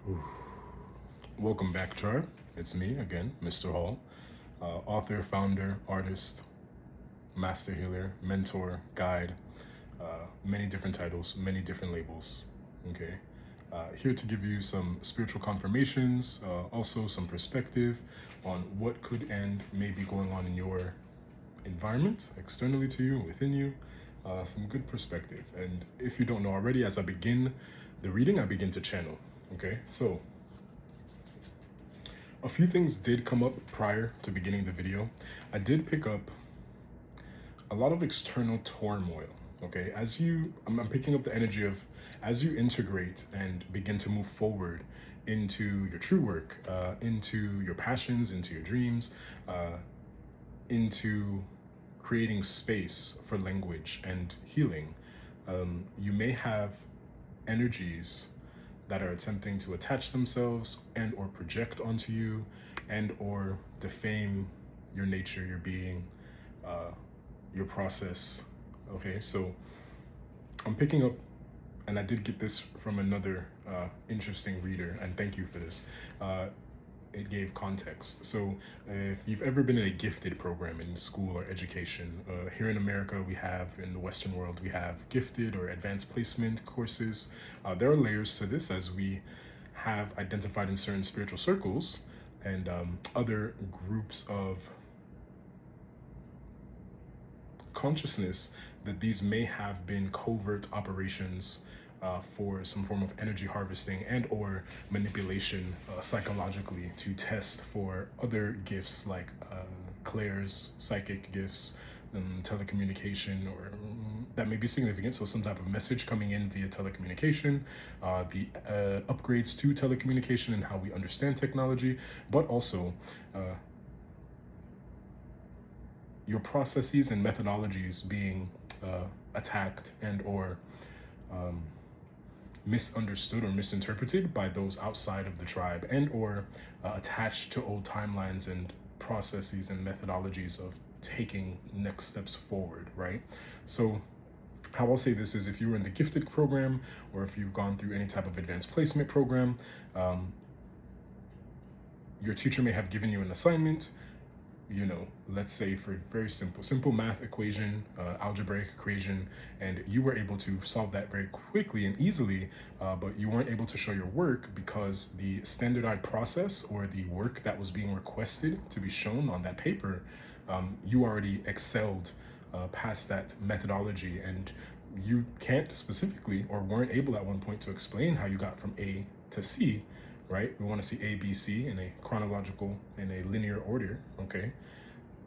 Ooh. Welcome back, Tribe. It's me again, Mr. Hall, author, founder, artist, master healer, mentor, guide, many different titles, many different labels. Okay. Here to give you some spiritual confirmations, also some perspective on what could and may be going on in your environment, externally to you, within you, some good perspective. And if you don't know already, as I begin the reading, I begin to channel. Okay, so a few things did come up prior to beginning the video. I did pick up a lot of external turmoil. Okay, I'm picking up the energy of as you integrate and begin to move forward into your true work, into your passions, into your dreams, into creating space for language and healing. You may have energies that are attempting to attach themselves and or project onto you and or defame your nature, your being, your process. Okay, so I'm picking up, and I did get this from another interesting reader, and thank you for this. It gave context. So if you've ever been in a gifted program in school or education, here in America we have, in the Western world we have gifted or advanced placement courses. There are layers to this, as we have identified in certain spiritual circles and other groups of consciousness, that these may have been covert operations for some form of energy harvesting and or manipulation psychologically to test for other gifts like clairs, psychic gifts, telecommunication, or that may be significant. So some type of message coming in via telecommunication, the upgrades to telecommunication and how we understand technology, but also your processes and methodologies being attacked and or misunderstood or misinterpreted by those outside of the tribe, and or attached to old timelines and processes and methodologies of taking next steps forward, right? So how I'll say this is, if you were in the gifted program or if you've gone through any type of advanced placement program, your teacher may have given you an assignment, let's say for very simple math equation, algebraic equation, and you were able to solve that very quickly and easily, but you weren't able to show your work because the standardized process or the work that was being requested to be shown on that paper, you already excelled past that methodology, and you can't specifically or weren't able at one point to explain how you got from A to C, right? We want to see A, B, C in a chronological, in a linear order, okay?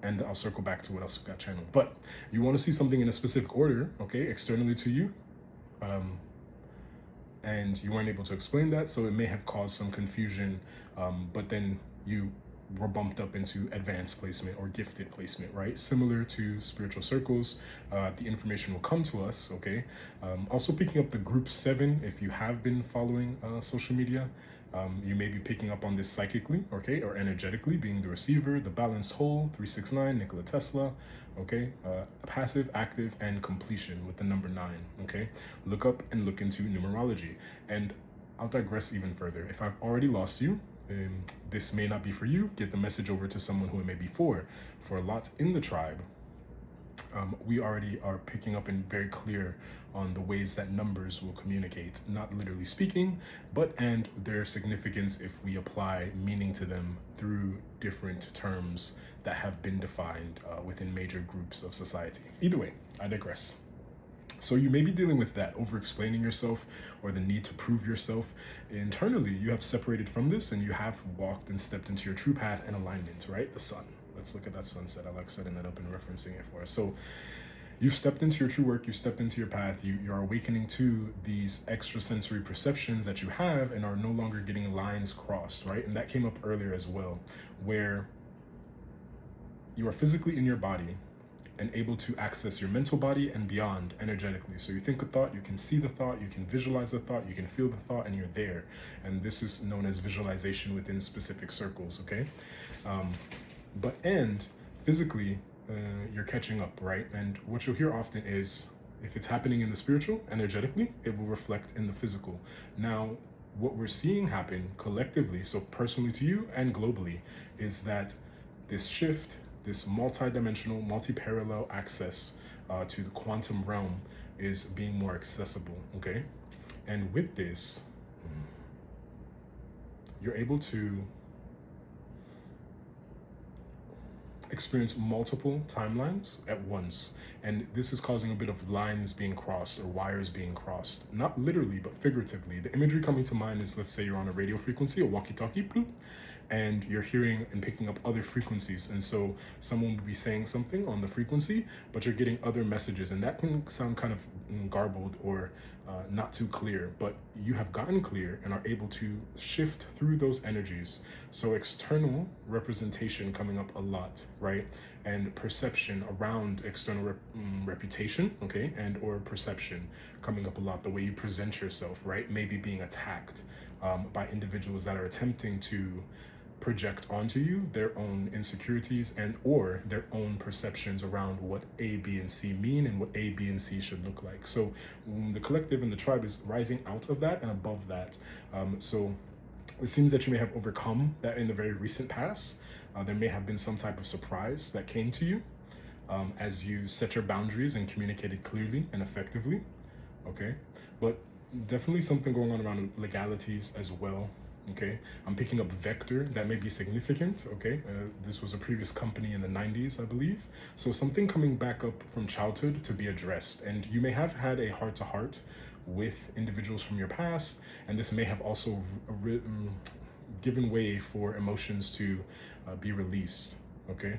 And I'll circle back to what else we got channeled. But you want to see something in a specific order, okay, externally to you, and you weren't able to explain that, so it may have caused some confusion, but then you were bumped up into advanced placement or gifted placement, right? Similar to spiritual circles, the information will come to us, okay? Also picking up the group 7, if you have been following social media, you may be picking up on this psychically, okay, or energetically, being the receiver, the balanced whole, 369, Nikola Tesla, okay, passive, active, and completion with the number 9, okay? Look up and look into numerology. And I'll digress even further. If I've already lost you, this may not be for you. Get the message over to someone who it may be for. For a lot in the tribe, we already are picking up and very clear on the ways that numbers will communicate, not literally speaking, and their significance if we apply meaning to them through different terms that have been defined within major groups of society. Either way, I digress. So you may be dealing with that, over-explaining yourself or the need to prove yourself. Internally, you have separated from this and you have walked and stepped into your true path and alignment, right? The sun. Let's look at that sunset. I like setting that up and referencing it for us. So you've stepped into your true work, you've stepped into your path, you're awakening to these extrasensory perceptions that you have and are no longer getting lines crossed, right? And that came up earlier as well, where you are physically in your body and able to access your mental body and beyond energetically. So you think a thought, you can see the thought, you can visualize the thought, you can feel the thought, and you're there. And this is known as visualization within specific circles, okay? And physically, you're catching up, right? And what you'll hear often is, if it's happening in the spiritual, energetically, it will reflect in the physical. Now, what we're seeing happen collectively, so personally to you and globally, is that this shift, this multi-dimensional, multi-parallel access to the quantum realm is being more accessible, okay? And with this, you're able to experience multiple timelines at once, and this is causing a bit of lines being crossed or wires being crossed, not literally but figuratively. The imagery coming to mind is, let's say you're on a radio frequency, a walkie-talkie, and you're hearing and picking up other frequencies, and so someone would be saying something on the frequency, but you're getting other messages, and that can sound kind of garbled or not too clear, but you have gotten clear and are able to shift through those energies. So external representation coming up a lot, right? And perception around external reputation, okay, and or perception coming up a lot. The way you present yourself, right? Maybe being attacked by individuals that are attempting to project onto you their own insecurities and or their own perceptions around what A, B, and C mean and what A, B, and C should look like. So the collective and the tribe is rising out of that and above that. So it seems that you may have overcome that in the very recent past. There may have been some type of surprise that came to you as you set your boundaries and communicated clearly and effectively, okay? But definitely something going on around legalities as well. Okay, I'm picking up vector that may be significant. Okay, this was a previous company in the 90s, I believe. So something coming back up from childhood to be addressed, and you may have had a heart-to-heart with individuals from your past, and this may have also given way for emotions to be released. Okay,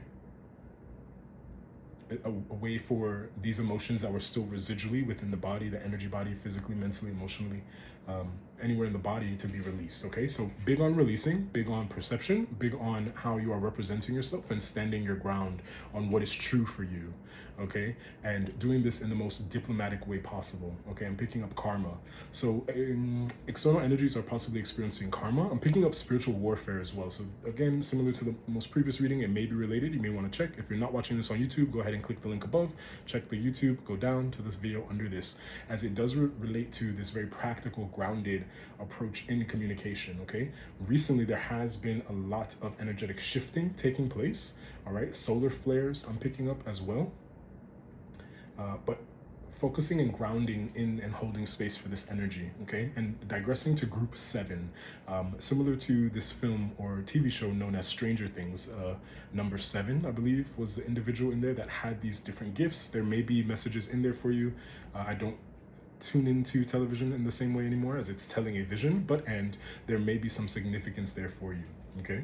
a way for these emotions that were still residually within the body, the energy body, physically, mentally, emotionally, anywhere in the body to be released. Okay, so big on releasing, big on perception, big on how you are representing yourself and standing your ground on what is true for you. Okay, and doing this in the most diplomatic way possible. Okay, I'm picking up karma. So external energies are possibly experiencing karma. I'm picking up spiritual warfare as well. So again, similar to the most previous reading, it may be related. You may want to check. If you're not watching this on YouTube, go ahead and click the link above. Check the YouTube, go down to this video under this, as it does relate to this very practical, grounded approach in communication. Okay, recently there has been a lot of energetic shifting taking place. All right, solar flares I'm picking up as well. But focusing and grounding in and holding space for this energy, okay? And digressing to group 7, similar to this film or TV show known as Stranger Things, number 7, I believe, was the individual in there that had these different gifts. There may be messages in there for you. I don't tune into television in the same way anymore, as it's telling a vision, and there may be some significance there for you, okay?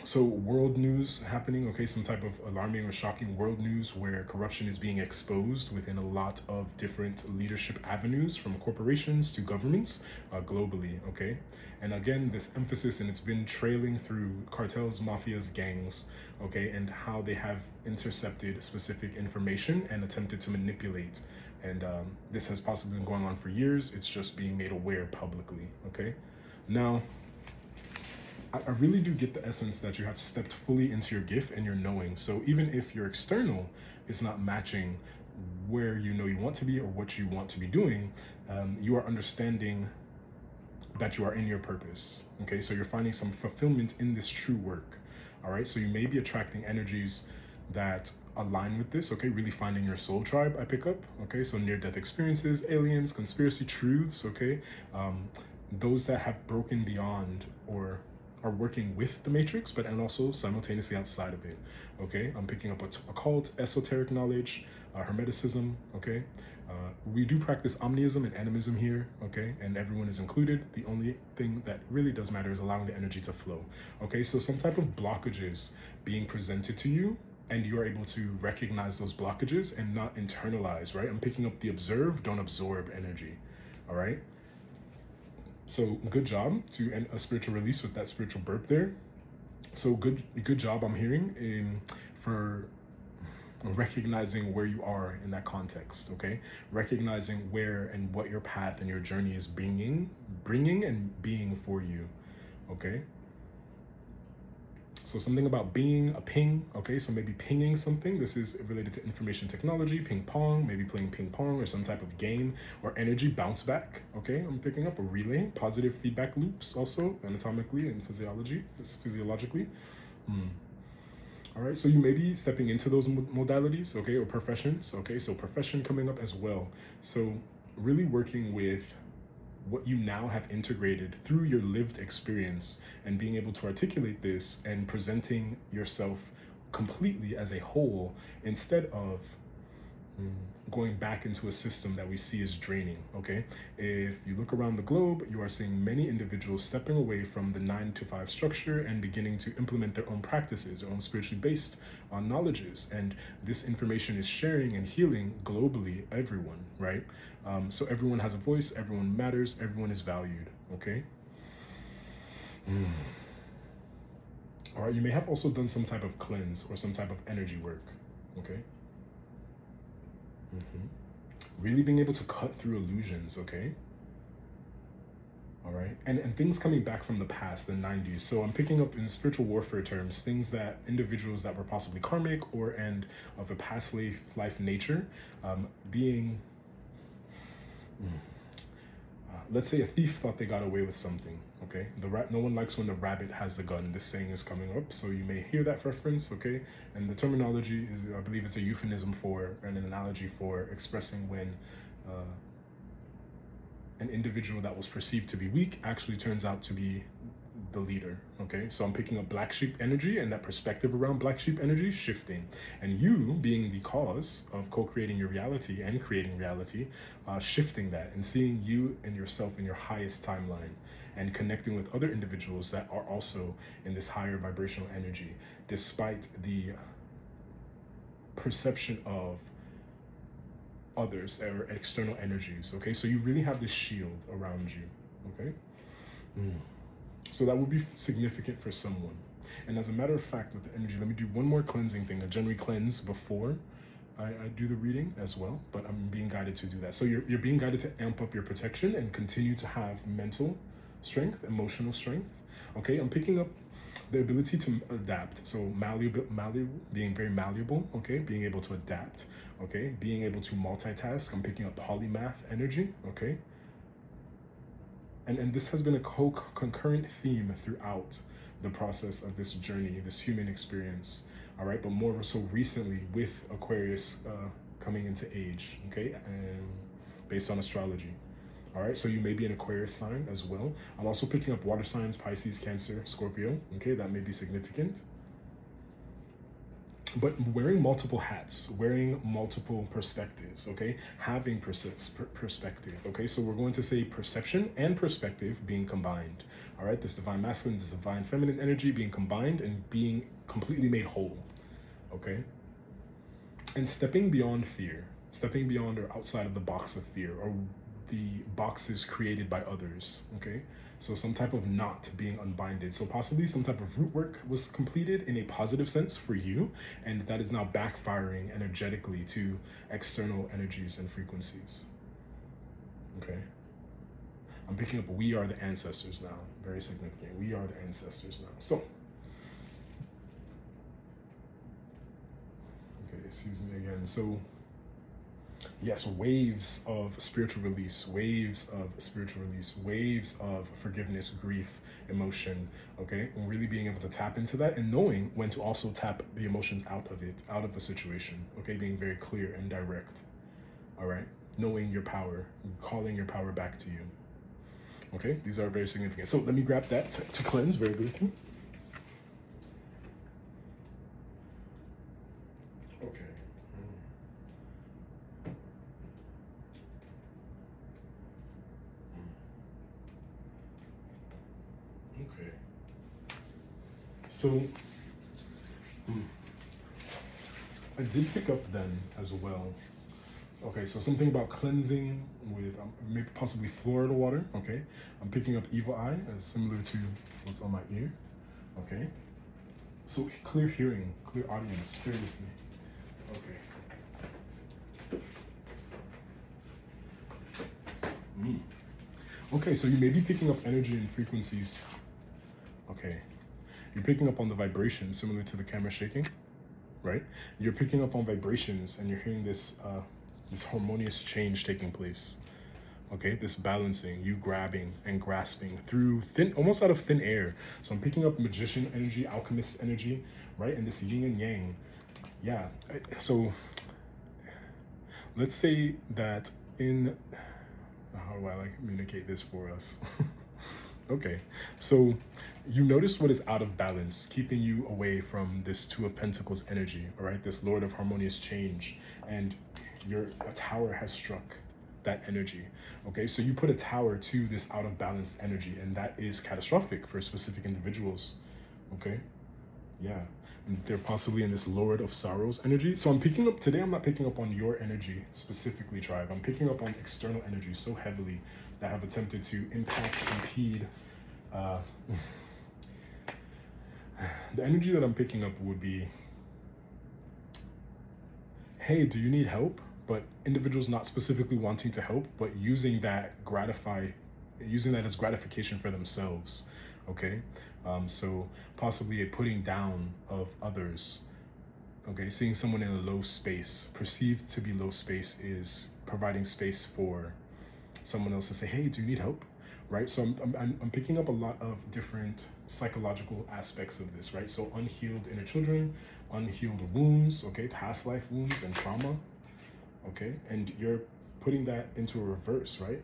So world news happening, okay, some type of alarming or shocking world news where corruption is being exposed within a lot of different leadership avenues, from corporations to governments globally, okay? And again, this emphasis, and it's been trailing through cartels, mafias, gangs, okay, and how they have intercepted specific information and attempted to manipulate. And this has possibly been going on for years. It's just being made aware publicly, okay? Now, I really do get the essence that you have stepped fully into your gift and your knowing. So even if your external is not matching where you know you want to be or what you want to be doing, you are understanding that you are in your purpose. Okay, so you're finding some fulfillment in this true work. All right, so you may be attracting energies that align with this. Okay, really finding your soul tribe, I pick up. Okay, so near-death experiences, aliens, conspiracy truths. Okay, those that have broken beyond or are working with the matrix, but and also simultaneously outside of it. Okay, I'm picking up occult, esoteric knowledge, hermeticism. Okay, we do practice omnism and animism here. Okay, and everyone is included. The only thing that really does matter is allowing the energy to flow. Okay, so some type of blockages being presented to you, and you are able to recognize those blockages and not internalize. Right, I'm picking up the observe, don't absorb energy. All right. So good job to end a spiritual release with that spiritual burp there. So good job, I'm hearing, for recognizing where you are in that context, okay? Recognizing where and what your path and your journey is bringing and being for you, okay? So something about being a ping, okay? So maybe pinging something. This is related to information technology, ping pong, maybe playing ping pong or some type of game, or energy bounce back, okay? I'm picking up a relay, positive feedback loops also, anatomically and physiologically. All right, so you may be stepping into those modalities, okay, or professions, okay? So profession coming up as well. So really working with what you now have integrated through your lived experience and being able to articulate this and presenting yourself completely as a whole instead of going back into a system that we see as draining, okay? If you look around the globe, you are seeing many individuals stepping away from the 9 to 5 structure and beginning to implement their own practices, their own spiritually based knowledges. And this information is sharing and healing globally, everyone, right? So everyone has a voice, everyone matters, everyone is valued, okay? All right, you may have also done some type of cleanse or some type of energy work, okay? Really being able to cut through illusions, okay? All right, and things coming back from the past, the 90s. So I'm picking up in spiritual warfare terms, things that individuals that were possibly karmic or and of a past life nature, being, let's say a thief thought they got away with something, okay? No one likes when the rabbit has the gun. This saying is coming up, so you may hear that reference, okay? And the terminology is, I believe it's a euphemism for, and an analogy for expressing when an individual that was perceived to be weak actually turns out to be the leader, okay? So I'm picking up black sheep energy, and that perspective around black sheep energy shifting, and you being the cause of co-creating your reality and creating reality, shifting that and seeing you and yourself in your highest timeline and connecting with other individuals that are also in this higher vibrational energy despite the perception of others or external energies, okay? So you really have this shield around you, okay? So that would be significant for someone. And as a matter of fact, with the energy, let me do one more cleansing thing, a general cleanse before I do the reading as well, but I'm being guided to do that. So you're being guided to amp up your protection and continue to have mental strength, emotional strength, okay? I'm picking up the ability to adapt, so malleable, being very malleable, okay? Being able to adapt, okay? Being able to multitask. I'm picking up polymath energy, okay? And this has been a concurrent theme throughout the process of this journey, this human experience, all right? But more so recently with Aquarius coming into age, okay? And based on astrology. All right, so you may be an Aquarius sign as well. I'm also picking up water signs, Pisces, Cancer, Scorpio. Okay, that may be significant. But wearing multiple hats, wearing multiple perspectives, okay? Having perspective, okay? So we're going to say perception and perspective being combined. All right, this divine masculine, this divine feminine energy being combined and being completely made whole, okay? And stepping beyond fear, stepping beyond or outside of the box of fear or the boxes created by others, okay? So some type of knot being unbinded. So possibly some type of root work was completed in a positive sense for you, and that is now backfiring energetically to external energies and frequencies, okay? I'm picking up we are the ancestors now, very significant. We are the ancestors now. So, okay, excuse me again. So, yes, waves of spiritual release, waves of spiritual release, waves of forgiveness, grief, emotion, okay? And really being able to tap into that and knowing when to also tap the emotions out of it, out of a situation, okay? Being very clear and direct, all right? Knowing your power, calling your power back to you, okay? These are very significant. So let me grab that to cleanse very briefly. Okay. Okay. So, I did pick up then as well. Okay, so something about cleansing with maybe possibly Florida water. Okay, I'm picking up evil eye as similar to what's on my ear. Okay, so clear hearing, clear audience. Bear with me. Okay. Okay, so you may be picking up energy and frequencies. Okay. You're picking up on the vibration, similar to the camera shaking, right? You're picking up on vibrations, and you're hearing this this harmonious change taking place. Okay, this balancing, you grabbing and grasping through thin, almost out of thin air. So I'm picking up magician energy, alchemist energy, right? And this yin and yang. Yeah. So let's say that in, how do I like communicate this for us? Okay, so you notice what is out of balance, keeping you away from this Two of Pentacles energy, all right? This Lord of harmonious change, and a tower has struck that energy. Okay, so you put a tower to this out of balance energy, and that is catastrophic for specific individuals. Okay, yeah, and they're possibly in this Lord of Sorrows energy. So I'm picking up today, I'm not picking up on your energy specifically, tribe. I'm picking up on external energy so heavily that have attempted to impact, impede. The energy that I'm picking up would be, hey, do you need help? But individuals not specifically wanting to help, but using that as gratification for themselves. Okay, so possibly a putting down of others. Okay, seeing someone in a low space, perceived to be low space, is providing space for someone else to say, hey, do you need help? Right? So I'm picking up a lot of different psychological aspects of this, right? So unhealed inner children, unhealed wounds, okay, past life wounds and trauma, okay? And you're putting that into a reverse, right?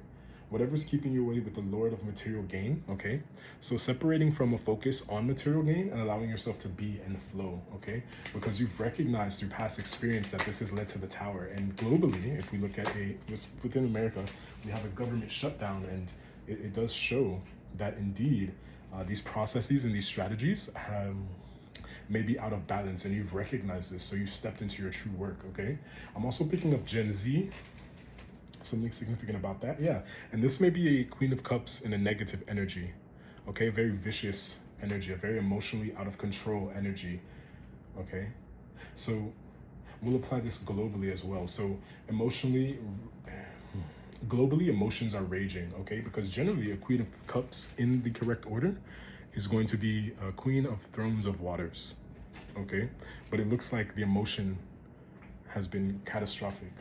Whatever's keeping you away with the Lord of material gain, okay? So separating from a focus on material gain and allowing yourself to be and flow, okay? Because you've recognized through past experience that this has led to the tower. And globally, if we look at within America, we have a government shutdown, and it does show that indeed these processes and these strategies may be out of balance, and you've recognized this, so you've stepped into your true work, okay? I'm also picking up Gen Z, something significant about that, yeah. And this may be a Queen of Cups in a negative energy, okay? Very vicious energy, a very emotionally out of control energy, okay? So we'll apply this globally as well. So globally, emotions are raging, okay? Because generally a Queen of Cups in the correct order is going to be a Queen of Thrones of Waters, okay? But it looks like the emotion has been catastrophic.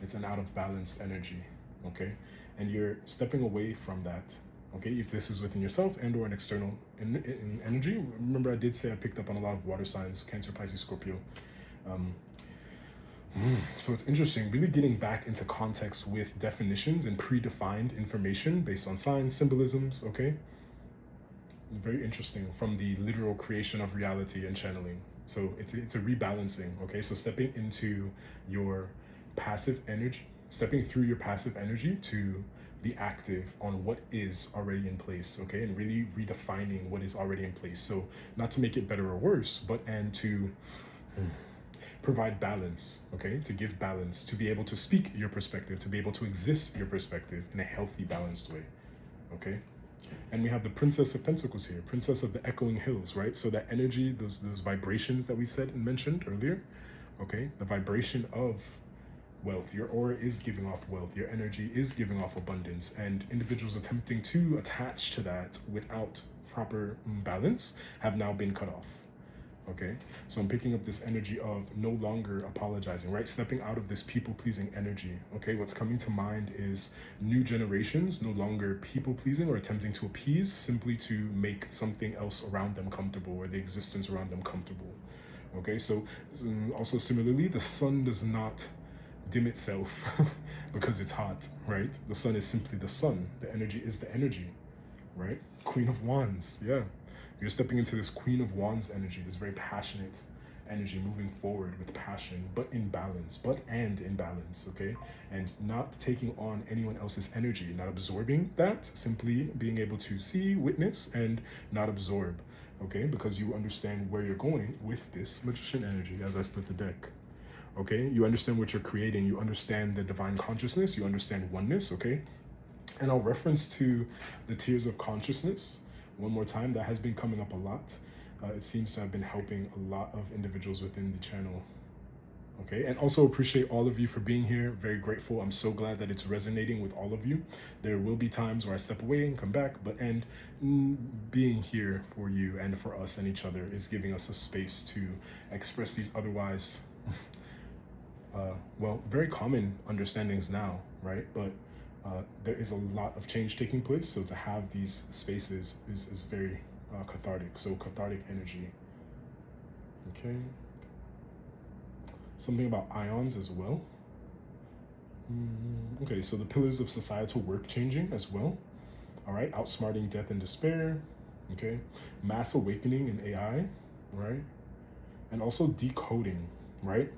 It's an out of balance energy, okay? And you're stepping away from that, okay? If this is within yourself and or an external energy. Remember, I did say I picked up on a lot of water signs, Cancer, Pisces, Scorpio. So it's interesting, really getting back into context with definitions and predefined information based on signs, symbolisms, okay? Very interesting, from the literal creation of reality and channeling. So it's a rebalancing, okay? So stepping into your passive energy, stepping through your passive energy to be active on what is already in place, okay? And really redefining what is already in place. So not to make it better or worse, but to provide balance, okay? To give balance, to be able to speak your perspective, to be able to exist your perspective in a healthy, balanced way, okay? And we have the Princess of Pentacles here, Princess of the Echoing Hills, right? So that energy, those vibrations that we said and mentioned earlier, okay? The vibration of wealth. Your aura is giving off wealth. Your energy is giving off abundance. And individuals attempting to attach to that without proper balance have now been cut off. Okay, so I'm picking up this energy of no longer apologizing, right? Stepping out of this people-pleasing energy. Okay, what's coming to mind is new generations no longer people-pleasing or attempting to appease simply to make something else around them comfortable or the existence around them comfortable. Okay, so also similarly, the sun does not dim itself because it's hot, right? The sun is simply the sun. The energy is the energy, right? Queen of Wands, yeah. You're stepping into this Queen of Wands energy, this very passionate energy, moving forward with passion, but in balance, okay? And not taking on anyone else's energy, not absorbing that, simply being able to see, witness, and not absorb, okay? Because you understand where you're going with this Magician energy as I split the deck, okay? You understand what you're creating, you understand the divine consciousness, you understand oneness, okay? And I'll reference to the Tears of Consciousness one more time. That has been coming up a lot. It seems to have been helping a lot of individuals within the channel. Okay, and also appreciate all of you for being here. Very grateful. I'm so glad that it's resonating with all of you. There will be times where I step away and come back, but being here for you and for us and each other is giving us a space to express these otherwise well, very common understandings now, right? But there is a lot of change taking place, so to have these spaces is very cathartic. So cathartic energy. Okay, something about ions as well. Okay, so the pillars of societal work changing as well. All right, outsmarting death and despair. Okay, mass awakening in AI, right? And also decoding, right?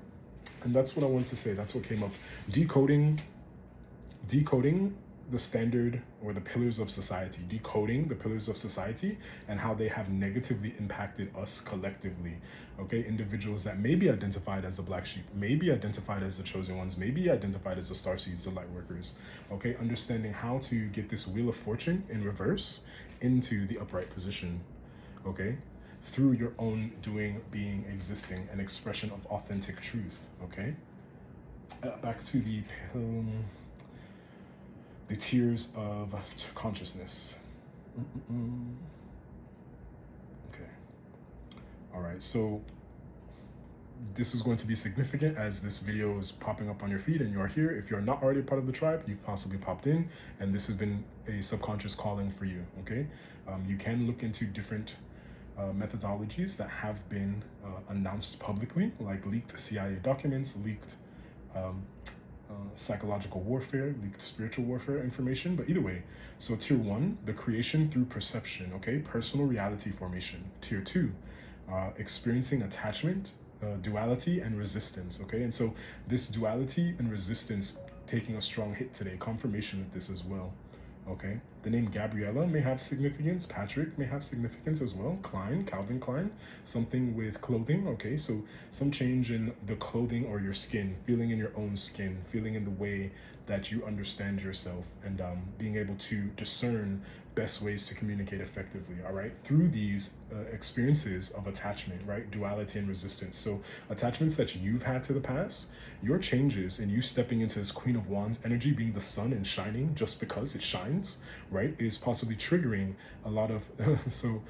And that's what I want to say. That's what came up. Decoding the standard or the pillars of society, decoding the pillars of society and how they have negatively impacted us collectively. Okay, individuals that may be identified as the black sheep, may be identified as the chosen ones, may be identified as the starseeds, the light workers. Okay, understanding how to get this wheel of fortune in reverse into the upright position. Okay, through your own doing, being, existing, an expression of authentic truth. Okay, back to the tiers of consciousness. Okay. All right. So this is going to be significant as this video is popping up on your feed and you are here. If you're not already part of the tribe, you've possibly popped in and this has been a subconscious calling for you. Okay. You can look into different methodologies that have been announced publicly, like leaked CIA documents, leaked psychological warfare, leaked spiritual warfare information. But either way, so tier 1, the creation through perception, okay, personal reality formation. Tier 2, experiencing attachment, duality, and resistance, okay. And so this duality and resistance taking a strong hit today, confirmation with this as well. Okay, the name Gabriella may have significance. Patrick may have significance as well. Klein, Calvin Klein, something with clothing. Okay, so some change in the clothing or your skin, feeling in your own skin, feeling in the way that you understand yourself, and being able to discern best ways to communicate effectively. All right, through these experiences of attachment, right, duality and resistance. So attachments that you've had to the past, your changes and you stepping into this Queen of Wands energy, being the sun and shining just because it shines, right, is possibly triggering a lot of so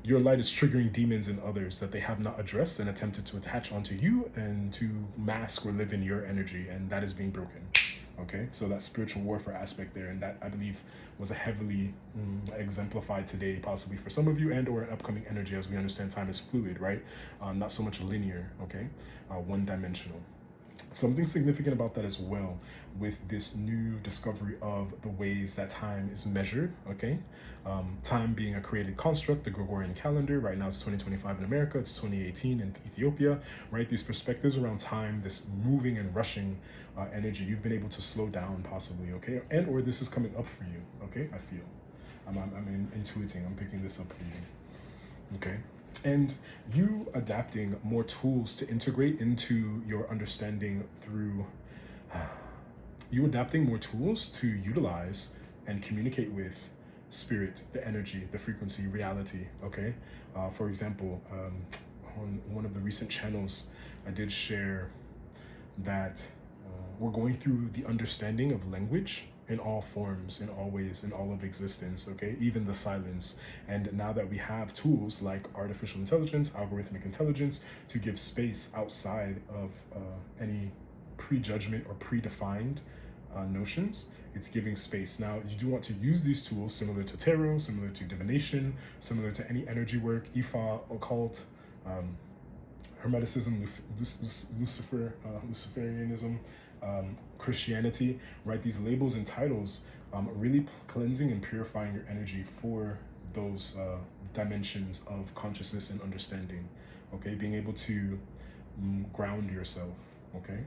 your light is triggering demons in others that they have not addressed and attempted to attach onto you and to mask or live in your energy, and that is being broken. Okay, so that spiritual warfare aspect there, and that I believe was a heavily exemplified today, possibly for some of you, and or an upcoming energy, as we understand time is fluid, right? Not so much linear, okay, one-dimensional. Something significant about that as well, with this new discovery of the ways that time is measured, okay? Time being a created construct, the Gregorian calendar, right now it's 2025 in America, it's 2018 in Ethiopia, right? These perspectives around time, this moving and rushing energy, you've been able to slow down possibly, okay? And or this is coming up for you, okay? I feel, I'm intuiting, I'm picking this up for you, okay? And you adapting more tools to integrate into your understanding through you adapting more tools to utilize and communicate with spirit, the energy, the frequency, reality, okay? For example, on one of the recent channels, I did share that we're going through the understanding of language in all forms, in all ways, in all of existence, okay? Even the silence. And now that we have tools like artificial intelligence, algorithmic intelligence, to give space outside of any prejudgment or predefined notions, it's giving space. Now, you do want to use these tools similar to tarot, similar to divination, similar to any energy work, Ifa, occult, Hermeticism, Luciferianism, Christianity, right? These labels and titles really cleansing and purifying your energy for those dimensions of consciousness and understanding, okay? Being able to ground yourself, okay?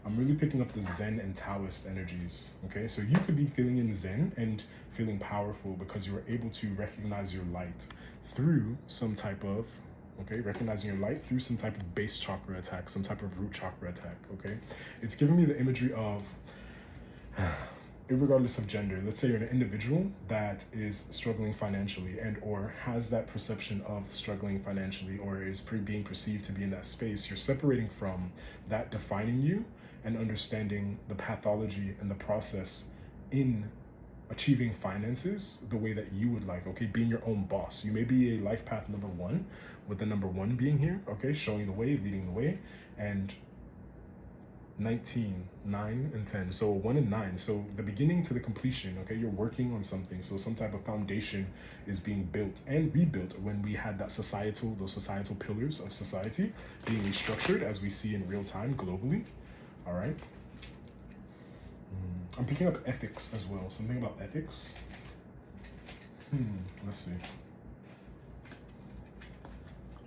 I'm really picking up the Zen and Taoist energies, okay? So you could be feeling in Zen and feeling powerful because you are able to recognize your light through some type of, okay, recognizing your light through some type of base chakra attack, some type of root chakra attack, okay? It's giving me the imagery of irregardless of gender, let's say you're an individual that is struggling financially and or has that perception of struggling financially or is being perceived to be in that space, you're separating from that defining you and understanding the pathology and the process in achieving finances the way that you would like, okay? Being your own boss. You may be a life path number one, with the number one being here, okay? Showing the way, leading the way, and 19, 9, and 10. So 1 and 9. So the beginning to the completion, okay? You're working on something. So some type of foundation is being built and rebuilt when we had that those societal pillars of society being restructured as we see in real time globally, all right? I'm picking up ethics as well. Something about ethics. Let's see.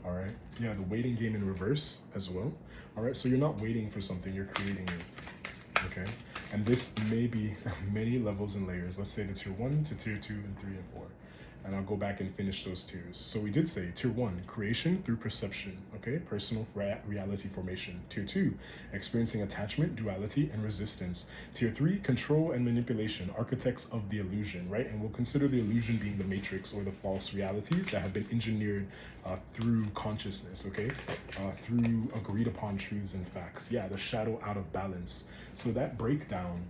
All right. Yeah, the waiting game in reverse as well. All right. So you're not waiting for something, you're creating it. Okay. And this may be many levels and layers. Let's say the tier 1 to tier 2 and 3 and 4. And I'll go back and finish those tiers. So we did say tier 1, creation through perception, okay? Personal reality formation. Tier 2, experiencing attachment, duality, and resistance. Tier 3, control and manipulation, architects of the illusion, right? And we'll consider the illusion being the matrix or the false realities that have been engineered through consciousness, okay? Through agreed upon truths and facts. Yeah, the shadow out of balance. So that breakdown,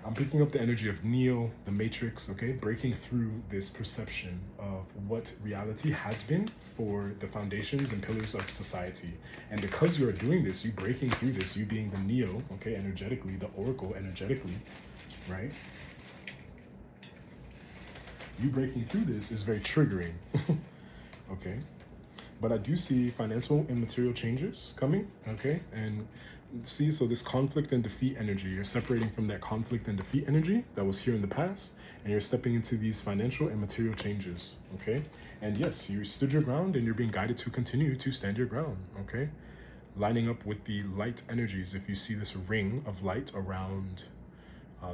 I'm picking up the energy of Neo, the Matrix, okay? Breaking through this perception of what reality has been for the foundations and pillars of society. And because you're doing this, you breaking through this, you being the Neo, okay, energetically, the Oracle energetically, right? You breaking through this is very triggering, okay? But I do see financial and material changes coming, okay? And see, so this conflict and defeat energy, you're separating from that conflict and defeat energy that was here in the past, and you're stepping into these financial and material changes, okay? And yes, you stood your ground and you're being guided to continue to stand your ground, okay? Lining up with the light energies, if you see this ring of light around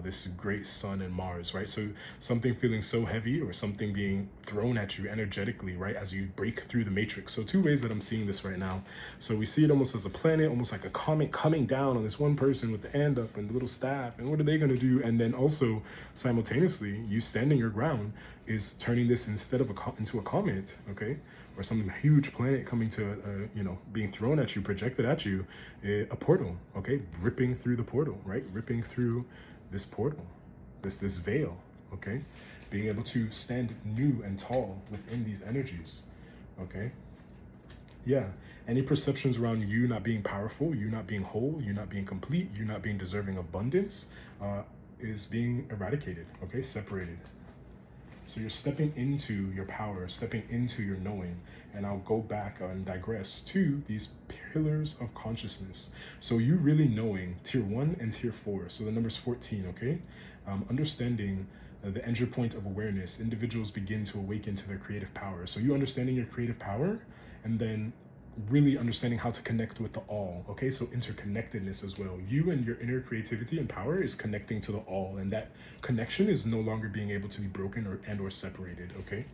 this great sun and Mars, right? So something feeling so heavy or something being thrown at you energetically, right? As you break through the matrix. So two ways that I'm seeing this right now. So we see it almost as a planet, almost like a comet coming down on this one person with the hand up and the little staff. And what are they going to do? And then also simultaneously, you standing your ground is turning this instead of into a comet, okay? Or some huge planet coming to, being thrown at you, projected at you, a portal, okay? Ripping through the portal, right? Ripping through this portal, this veil, okay? Being able to stand new and tall within these energies, okay? Yeah, any perceptions around you not being powerful, you not being whole, you not being complete, you not being deserving of abundance is being eradicated, okay? Separated. So you're stepping into your power, stepping into your knowing. And I'll go back and digress to these pillars of consciousness. So you really knowing tier 1 and tier 4. So the number's 14, okay? Understanding the entry point of awareness. Individuals begin to awaken to their creative power. So you understanding your creative power and then really understanding how to connect with the all, okay? So interconnectedness as well. You and your inner creativity and power is connecting to the all, and that connection is no longer being able to be broken or separated, okay?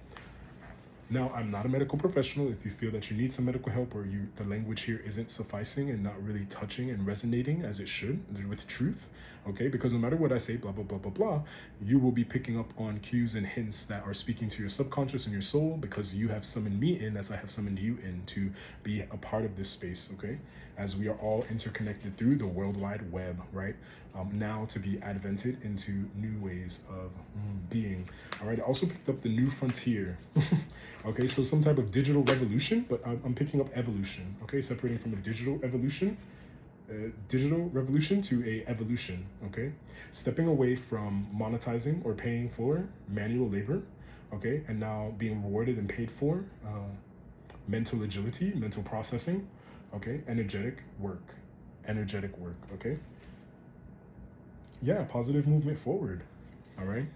Now, I'm not a medical professional. If you feel that you need some medical help or the language here isn't sufficing and not really touching and resonating as it should with truth, okay? Because no matter what I say, blah, blah, blah, blah, blah, you will be picking up on cues and hints that are speaking to your subconscious and your soul because you have summoned me in as I have summoned you in to be a part of this space, okay? As we are all interconnected through the World Wide Web, right? Now to be advented into new ways of being. All right, I also picked up the new frontier. Okay, so some type of digital revolution, but I'm picking up evolution, okay? Separating from a digital revolution to a evolution, okay? Stepping away from monetizing or paying for manual labor, okay? And now being rewarded and paid for mental agility, mental processing, okay? Energetic work, okay? Yeah, positive movement forward, all right?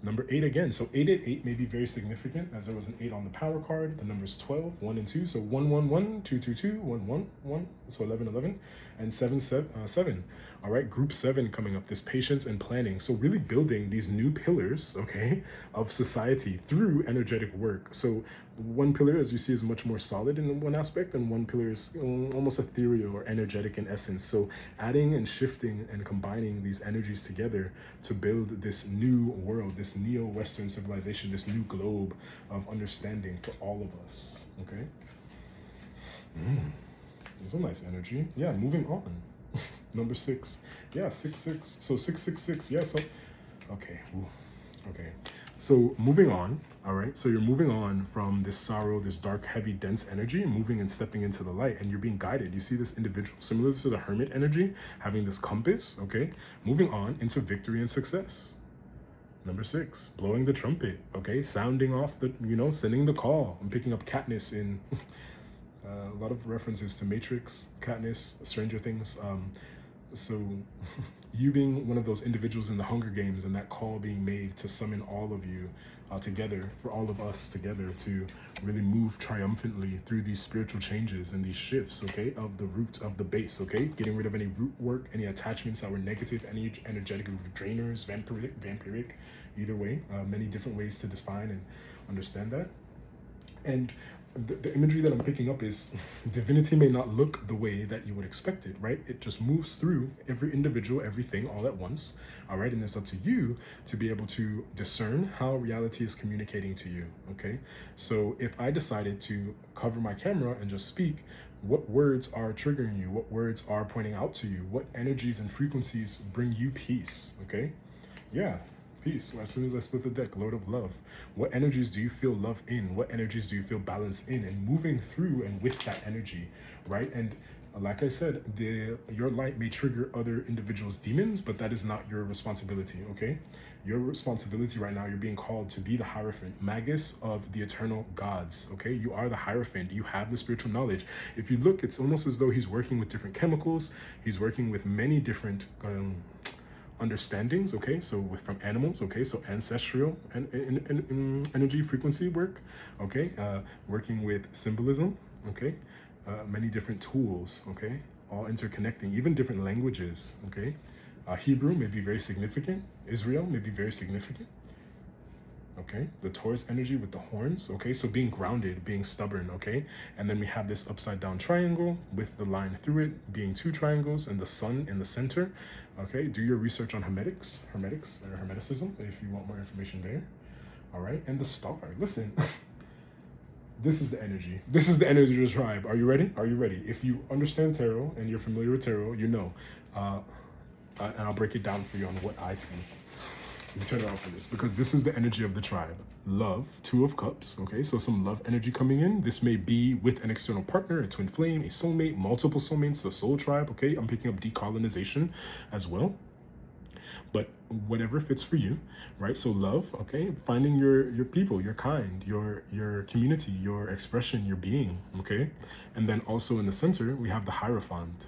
Number 8 again. So 888 may be very significant as there was an 8 on the power card. The numbers 12, 1 and 2. So 111, 222, 111, so 1111, and 777. All right, group 7 coming up, this patience and planning. So really building these new pillars, okay, of society through energetic work. So one pillar, as you see, is much more solid in one aspect, and one pillar is almost ethereal or energetic in essence. So adding and shifting and combining these energies together to build this new world, this neo-Western civilization, this new globe of understanding for all of us. Okay. It's a nice energy. Yeah, moving on. Number 6. Yeah, 666. So 666. Yeah, so okay. Ooh. Okay. So moving on, all right? So you're moving on from this sorrow, this dark, heavy, dense energy, moving and stepping into the light, and you're being guided. You see this individual, similar to the hermit energy, having this compass, okay? Moving on into victory and success. Number 6, blowing the trumpet, okay? Sounding off the, sending the call. I'm picking up Katniss in a lot of references to Matrix, Katniss, Stranger Things. So you being one of those individuals in the Hunger Games and that call being made to summon all of you together, for all of us together to really move triumphantly through these spiritual changes and these shifts, okay, of the root of the base, okay, getting rid of any root work, any attachments that were negative, any energetic drainers, vampiric, either way, many different ways to define and understand that. And the imagery that I'm picking up is divinity may not look the way that you would expect it, right? It just moves through every individual, everything all at once, all right? And it's up to you to be able to discern how reality is communicating to you, okay? So if I decided to cover my camera and just speak, what words are triggering you? What words are pointing out to you? What energies and frequencies bring you peace, okay? Yeah. Peace. As soon as I split the deck, Lord of Love. What energies do you feel love in? What energies do you feel balance in? And moving through and with that energy, right? And like I said, your light may trigger other individuals' demons, but that is not your responsibility, okay? Your responsibility right now, you're being called to be the Hierophant, Magus of the eternal gods, okay? You are the Hierophant. You have the spiritual knowledge. If you look, it's almost as though he's working with different chemicals. He's working with many different understandings, okay, so from animals, okay, so ancestral and energy frequency work, okay, working with symbolism, okay, many different tools, okay, all interconnecting, even different languages, okay. Hebrew may be very significant. Israel may be very significant. Okay, the Taurus energy with the horns, okay, so being grounded, being stubborn, okay, and then we have this upside down triangle with the line through it being 2 triangles and the sun in the center, okay. Do your research on hermetics or hermeticism if you want more information there, all right. And the star, listen, this is the energy. This is the energy of the tribe. Are you ready? Are you ready? If you understand tarot and you're familiar with tarot, you know, and I'll break it down for you on what I see. You turn it off for this because this is the energy of the tribe. Love, 2 of cups, okay, so some love energy coming in. This may be with an external partner, a twin flame, a soulmate, multiple soulmates, the soul tribe, okay. I'm picking up decolonization as well, but whatever fits for you, right? So love, okay, finding your people, your kind, your community, your expression, your being, okay. And then also in the center we have the Hierophant.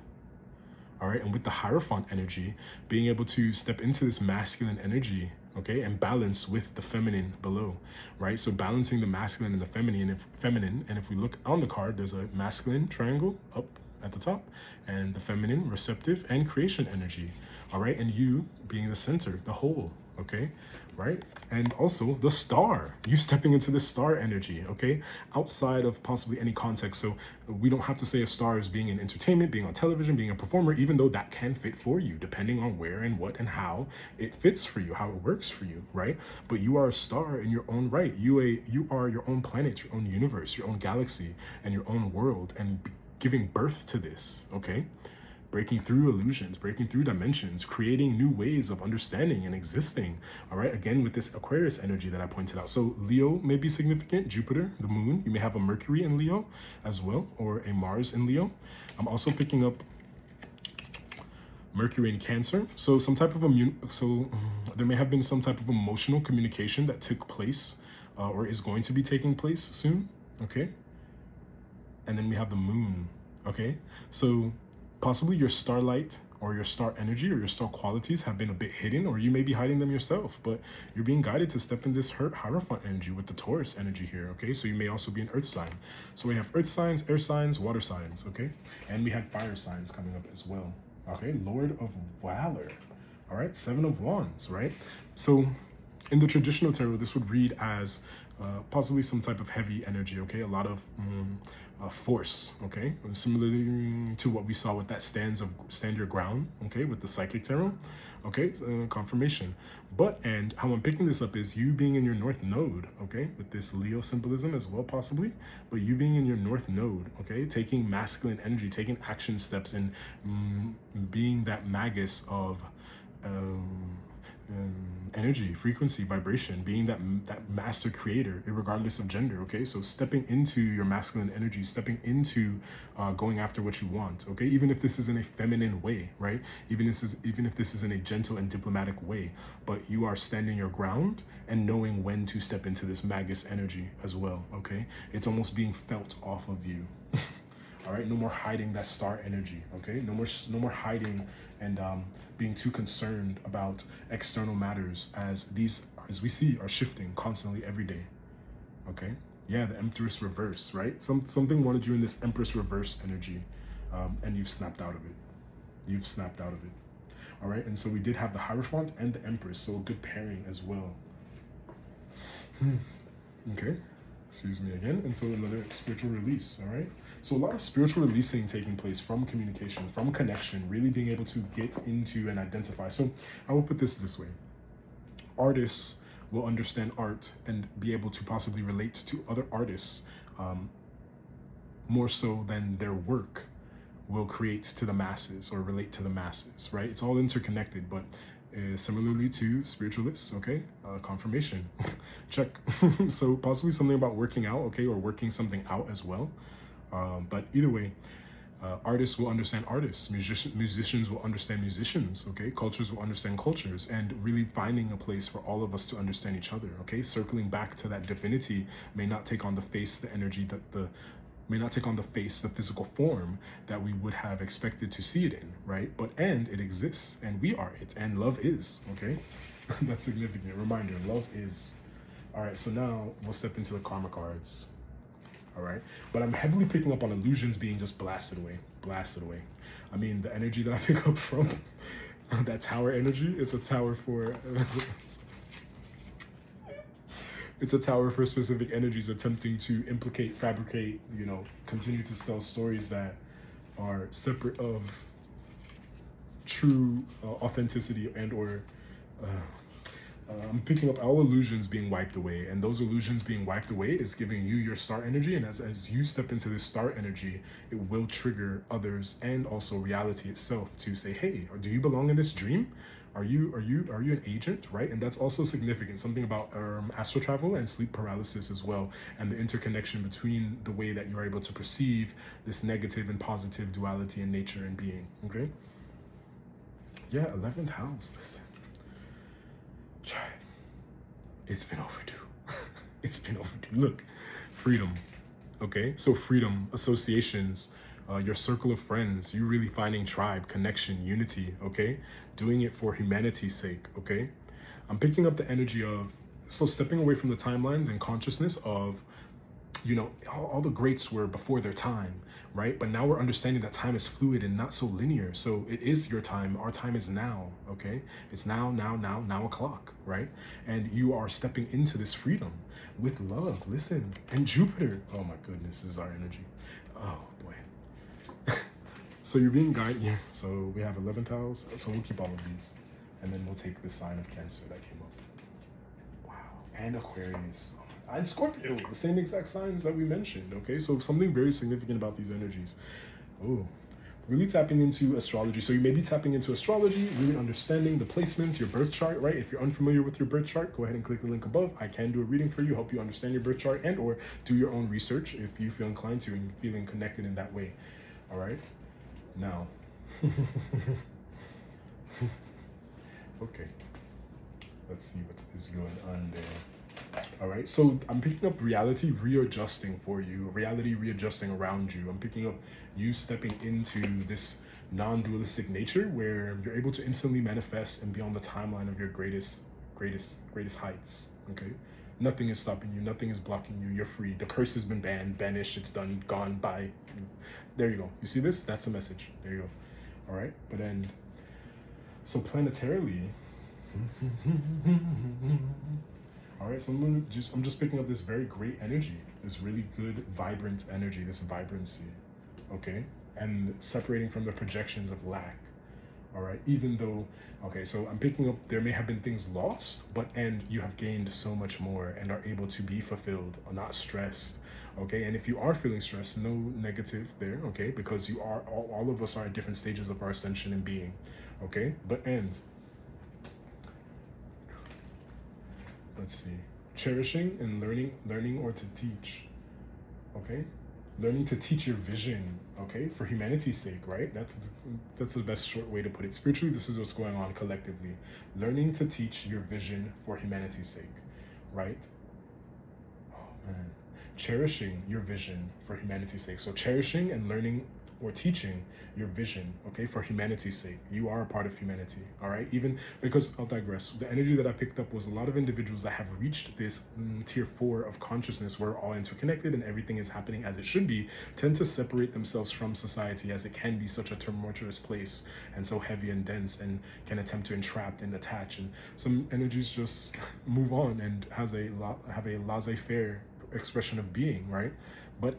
All right, and with the Hierophant energy, being able to step into this masculine energy, okay, and balance with the feminine below, right? So balancing the masculine and the feminine, and if we look on the card, there's a masculine triangle up at the top, and the feminine, receptive, and creation energy, all right? And you being the center, the whole, okay, right? And also the star, you stepping into the star energy, okay, outside of possibly any context. So we don't have to say a star is being in entertainment, being on television, being a performer, even though that can fit for you, depending on where and what and how it fits for you, how it works for you, right? But you are a star in your own right. You are your own planet, your own universe, your own galaxy, and your own world, and giving birth to this, okay? Breaking through illusions, breaking through dimensions, creating new ways of understanding and existing, all right? Again, with this Aquarius energy that I pointed out. So Leo may be significant, Jupiter, the moon. You may have a Mercury in Leo as well, or a Mars in Leo. I'm also picking up Mercury in Cancer. So some type of there may have been some type of emotional communication that took place or is going to be taking place soon, okay? And then we have the moon, okay? So possibly your starlight or your star energy or your star qualities have been a bit hidden, or you may be hiding them yourself, but you're being guided to step in this Hierophant energy with the Taurus energy here, okay? So you may also be an earth sign. So we have earth signs, air signs, water signs, okay? And we had fire signs coming up as well, okay? Lord of Valor, all right? 7 of Wands, right? So In the traditional tarot, this would read as possibly some type of heavy energy, okay? A lot of force, okay? Similarly to what we saw with that stand your ground, okay? With the psychic tarot, okay? Confirmation. But, and how I'm picking this up is you being in your north node, okay? With this Leo symbolism as well, possibly. But you being in your north node, okay? Taking masculine energy, taking action steps, and being that magus of energy, frequency, vibration, being that master creator, regardless of gender, okay? So stepping into your masculine energy, stepping into going after what you want, okay? Even if this is in a feminine way, right? Even if this is in a gentle and diplomatic way, but you are standing your ground and knowing when to step into this magus energy as well, okay? It's almost being felt off of you. All right, no more hiding that star energy, okay? No more hiding and being too concerned about external matters, as these, as we see, are shifting constantly every day, okay? Yeah, the Empress reverse, right? Something wanted you in this Empress reverse energy, and you've snapped out of it. You've snapped out of it. All right, and so we did have the Hierophant and the Empress, so a good pairing as well. Okay, excuse me again. And so another spiritual release, all right? So a lot of spiritual releasing taking place from communication, from connection, really being able to get into and identify. So I will put this way. Artists will understand art and be able to possibly relate to other artists more so than their work will create to the masses or relate to the masses, right? It's all interconnected, but similarly to spiritualists, okay? Confirmation, check. So possibly something about working out, okay? Or working something out as well. But either way, artists will understand artists, musicians will understand musicians, okay? Cultures will understand cultures, and really finding a place for all of us to understand each other, okay? Circling back to that divinity may not take on the face, the energy that may not take on the face, the physical form that we would have expected to see it in, right? But it exists, and we are it, and love is, okay? That's significant. Reminder, love is. All right, so now we'll step into the karma cards. All right, but I'm heavily picking up on illusions being just blasted away. I mean, the energy that I pick up from that tower energy, it's a tower for it's a tower for specific energies attempting to implicate, fabricate, you know, continue to sell stories that are separate of true authenticity and or I'm picking up all illusions being wiped away, and those illusions being wiped away is giving you your star energy, and as you step into this star energy, it will trigger others and also reality itself to say, hey, do you belong in this dream? Are you an agent, right? And that's also significant, something about astral travel and sleep paralysis as well, and the interconnection between the way that you're able to perceive this negative and positive duality in nature and being, okay? Yeah, 11th house, listen. It's been overdue. It's been overdue. Look, freedom, okay? So freedom, associations, your circle of friends, you really finding tribe, connection, unity, okay? Doing it for humanity's sake, okay? I'm picking up the energy of, so stepping away from the timelines and consciousness of, you know, all the greats were before their time, right? But now we're understanding that time is fluid and not so linear. So it is your time. Our time is now, okay? It's now o'clock, right? And you are stepping into this freedom with love. Listen, and Jupiter. Oh my goodness, this is our energy. Oh boy. So you're being guided here. So we have 11th house. So we'll keep all of these. And then we'll take the sign of Cancer that came up. Wow. And Aquarius. And Scorpio, the same exact signs that we mentioned, okay? So something very significant about these energies. Oh, really tapping into astrology. So you may be tapping into astrology, really understanding the placements, your birth chart, right? If you're unfamiliar with your birth chart, go ahead and click the link above. I can do a reading for you, help you understand your birth chart, and or do your own research if you feel inclined to and feeling connected in that way, all right? Now, okay, let's see what is going on there. All right, so I'm picking up reality readjusting for you, reality readjusting around you. I'm picking up you stepping into this non-dualistic nature where you're able to instantly manifest and be on the timeline of your greatest heights, okay? Nothing is stopping you, nothing is blocking you, you're free. The curse has been banished, it's done, gone, bye. There you go. You see this? That's the message. There you go. All right, but then, so planetarily, So I'm just picking up this very great energy, this really good, vibrant energy, this vibrancy, okay? And separating from the projections of lack, all right? Even though, okay, so I'm picking up there may have been things lost, and you have gained so much more and are able to be fulfilled, or not stressed, okay? And if you are feeling stressed, no negative there, okay? Because you are, all of us are at different stages of our ascension and being, okay? Let's see, cherishing and learning or to teach, okay? Learning to teach your vision, okay, for humanity's sake, right? That's the best short way to put it. Spiritually, this is what's going on collectively. Learning to teach your vision for humanity's sake, right? Oh man. Cherishing your vision for humanity's sake. So cherishing and learning or teaching your vision, okay, for humanity's sake. You are a part of humanity, all right? Even because, I'll digress, the energy that I picked up was a lot of individuals that have reached this tier 4 of consciousness where we're all interconnected and everything is happening as it should be, tend to separate themselves from society, as it can be such a tumultuous place and so heavy and dense, and can attempt to entrap and attach, and some energies just move on and have a laissez-faire expression of being, right?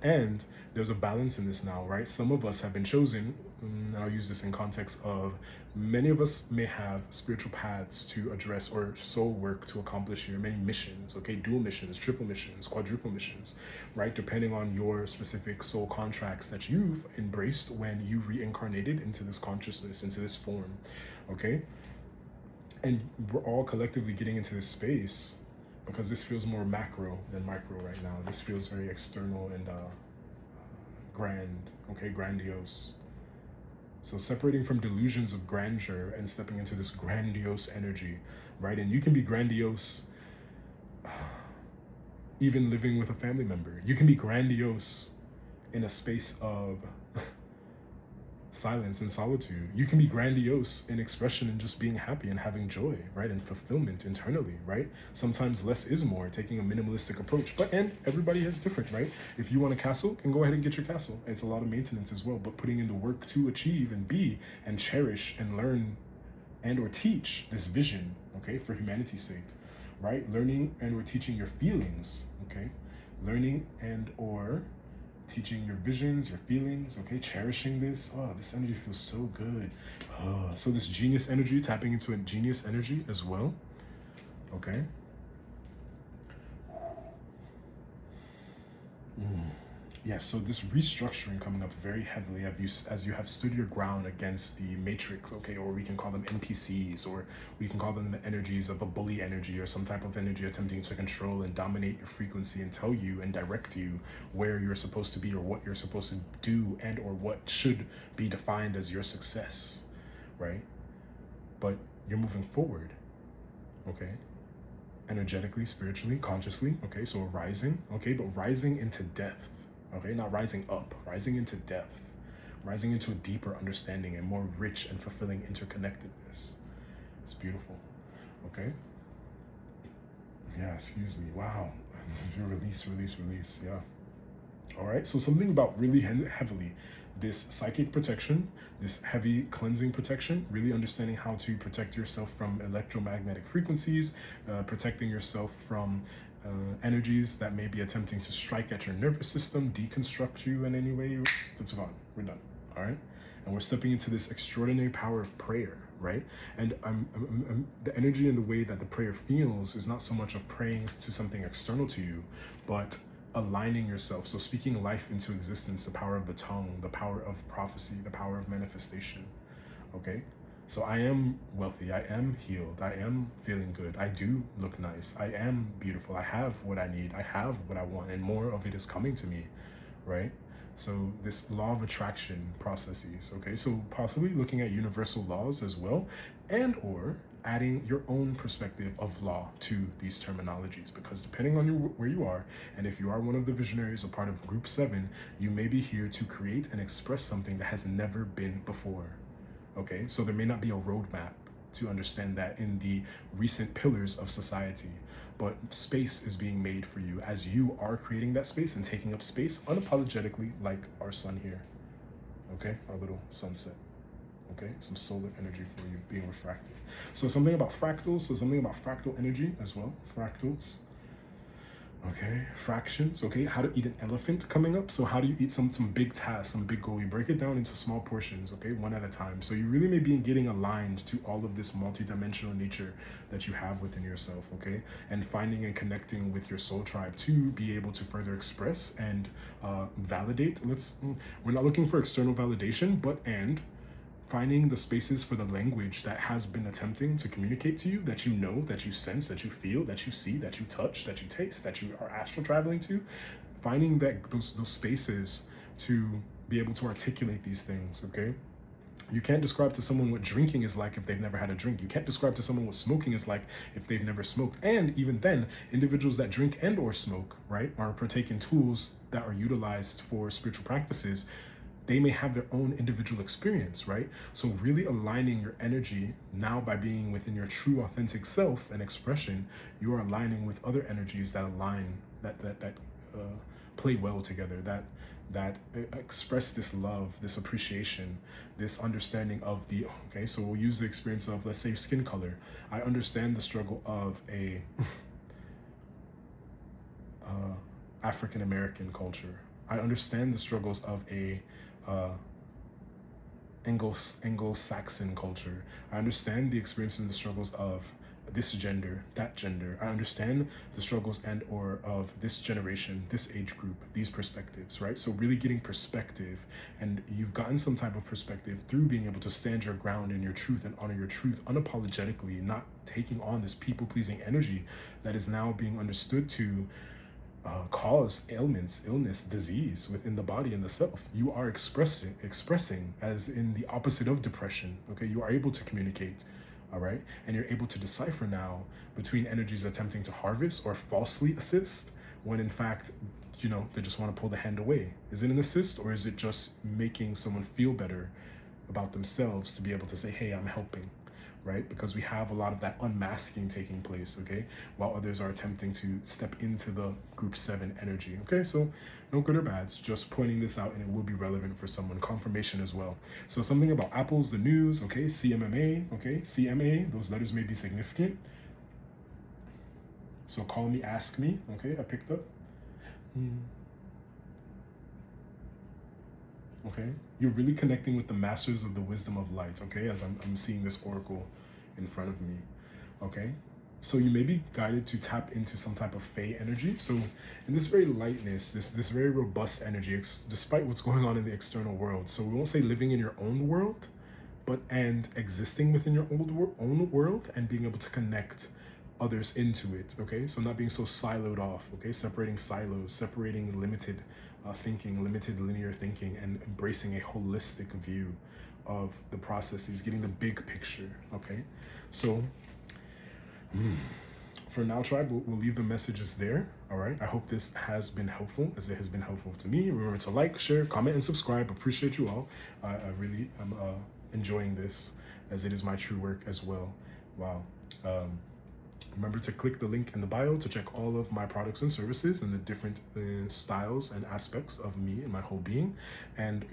And there's a balance in this now, right? Some of us have been chosen, and I'll use this in context of many of us may have spiritual paths to address or soul work to accomplish here, many missions, okay? Dual missions, triple missions, quadruple missions, right? Depending on your specific soul contracts that you've embraced when you reincarnated into this consciousness, into this form, okay? And we're all collectively getting into this space because this feels more macro than micro right now. This feels very external and grand, okay, grandiose. So separating from delusions of grandeur and stepping into this grandiose energy, right? And you can be grandiose even living with a family member. You can be grandiose in a space of silence and solitude. You can be grandiose in expression and just being happy and having joy, right? And fulfillment internally, right? Sometimes less is more, taking a minimalistic approach. And everybody is different, right? If you want a castle, then go ahead and get your castle. It's a lot of maintenance as well, but putting in the work to achieve and be and cherish and learn and or teach this vision, okay, for humanity's sake, right? Learning and or teaching your feelings, okay? Learning and or teaching your visions, your feelings, okay? Cherishing this. Oh, this energy feels so good. So this genius energy, tapping into a genius energy as well, okay? Yes, so this restructuring coming up very heavily as you have stood your ground against the matrix, okay, or we can call them NPCs, or we can call them the energies of a bully energy or some type of energy attempting to control and dominate your frequency and tell you and direct you where you're supposed to be or what you're supposed to do and or what should be defined as your success, right? But you're moving forward, okay? Energetically, spiritually, consciously, okay? So rising, okay, but rising into depth. Okay, not rising up, rising into depth, rising into a deeper understanding and more rich and fulfilling interconnectedness. It's beautiful, okay? Yeah, excuse me, wow. Release, yeah. All right, so something about really heavily, this psychic protection, this heavy cleansing protection, really understanding how to protect yourself from electromagnetic frequencies, protecting yourself from energies that may be attempting to strike at your nervous system, deconstruct you in any way. That's gone. We're done. All right. And we're stepping into this extraordinary power of prayer, right? And the energy and the way that the prayer feels is not so much of praying to something external to you, but aligning yourself. So speaking life into existence, the power of the tongue, the power of prophecy, the power of manifestation. Okay. So I am wealthy, I am healed, I am feeling good, I do look nice, I am beautiful, I have what I need, I have what I want, and more of it is coming to me, right? So this law of attraction processes, okay? So possibly looking at universal laws as well, and or adding your own perspective of law to these terminologies, because depending on where you are, and if you are one of the visionaries or part of group 7, you may be here to create and express something that has never been before. Okay, so there may not be a roadmap to understand that in the recent pillars of society, but space is being made for you as you are creating that space and taking up space unapologetically, like our sun here. Okay, our little sunset. Okay, some solar energy for you being refracted. So something about fractals, so something about fractal energy as well, fractals. Okay, fractions. Okay, how to eat an elephant coming up. So how do you eat some big tasks, some big goal? You break it down into small portions, okay, one at a time. So you really may be getting aligned to all of this multidimensional nature that you have within yourself, okay, and finding and connecting with your soul tribe to be able to further express and validate. We're not looking for external validation, but finding the spaces for the language that has been attempting to communicate to you, that you know, that you sense, that you feel, that you see, that you touch, that you taste, that you are astral traveling to, finding that those spaces to be able to articulate these things, okay? You can't describe to someone what drinking is like if they've never had a drink. You can't describe to someone what smoking is like if they've never smoked. And even then, individuals that drink and or smoke, right, are partaking tools that are utilized for spiritual practices. They may have their own individual experience, right? So really aligning your energy now by being within your true authentic self and expression, you are aligning with other energies that align, that play well together, that express this love, this appreciation, this understanding of the, okay, so we'll use the experience of, let's say, skin color. I understand the struggle of a African-American culture. I understand the struggles of a Anglo-Saxon culture. I understand the experience and the struggles of this gender, that gender. I understand the struggles and or of this generation, this age group, these perspectives, right? So really getting perspective, and you've gotten some type of perspective through being able to stand your ground in your truth and honor your truth unapologetically, not taking on this people-pleasing energy that is now being understood to cause ailments, illness, disease within the body and the self. You are expressing as in the opposite of depression, okay? You are able to communicate, all right? And you're able to decipher now between energies attempting to harvest or falsely assist, when in fact, you know, they just want to pull the hand away. Is it an assist, or is it just making someone feel better about themselves to be able to say, hey, I'm helping? Right? Because we have a lot of that unmasking taking place, okay? While others are attempting to step into the group 7 energy, okay? So no good or bad, it's just pointing this out, and it will be relevant for someone. Confirmation as well. So something about apples, the news, okay? CMMA, okay? CMA, those letters may be significant. So call me, ask me, okay? I picked up. Okay, you're really connecting with the masters of the wisdom of light, okay, as I'm seeing this oracle in front of me, okay? So you may be guided to tap into some type of Fey energy. So in this very lightness, this very robust energy, despite what's going on in the external world. So we won't say living in your own world, but and existing within your own world and being able to connect others into it, okay? So not being so siloed off, okay? Separating silos, separating limited thinking, limited linear thinking, and embracing a holistic view of the processes, getting the big picture, okay? So for now, tribe, we'll leave the messages there, all right? I hope this has been helpful, as it has been helpful to me. Remember to like, share, comment, and subscribe. Appreciate you all. I really am enjoying this, as it is my true work as well. Wow. Remember to click the link in the bio to check all of my products and services and the different styles and aspects of me and my whole being. And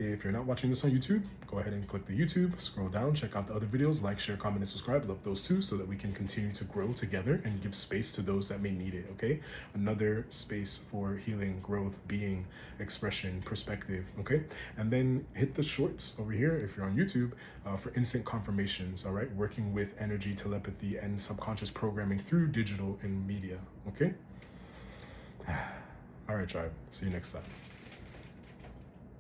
if you're not watching this on YouTube, go ahead and click the YouTube, scroll down, check out the other videos, like, share, comment, and subscribe. Love those too, so that we can continue to grow together and give space to those that may need it, okay? Another space for healing, growth, being, expression, perspective, okay? And then hit the shorts over here, if you're on YouTube, for instant confirmations, all right? Working with energy, telepathy, and subconscious programming through digital and media, okay? All right, tribe. See you next time.